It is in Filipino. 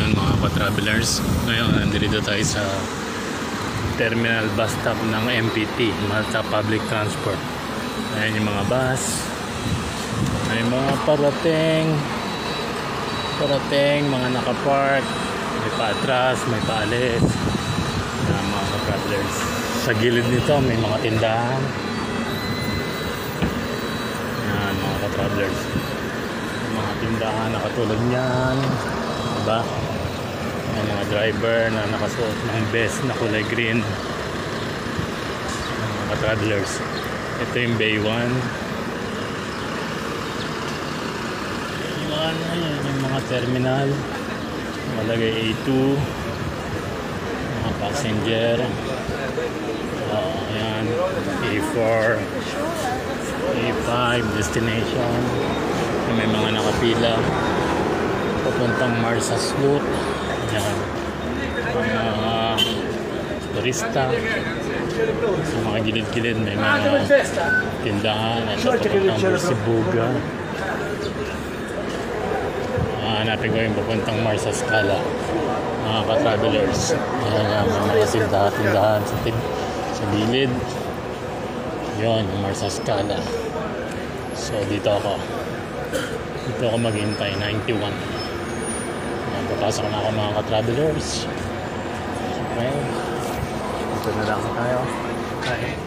Ayan mga ka-travelers, ngayon nandito tayo sa terminal bus stop ng MPT, Malta Public Transport. Ayan yung mga bus, may mga parating, mga nakapark, may paatras, may paalis. Ayan mga ka-travelers, sa gilid nito may mga tindahan. Ayan mga ka-travelers, mga tindahan na katulad niyan, diba? May mga driver na nakasuot ng vest na kulay green. Mga travelers, ito yung Bay 1. Yung mga terminal, malagay A2, mga passenger. Ayan, A4, A5 destination. May mga nakapila papuntang Marsas Loop. Yan, mga turista. Sa mga gilid-gilid may mga tindahan at papuntang Bursibuga. Hanapin ko yung papuntang Marsas Cala, mga ka-travelers. Ayan, may mga tindahan sa gilid. Yun, Marsas Cala. So dito ako maghintay, 91. Papasok na ako mga ka-travelers. Okay, ito na lang tayo. Okay.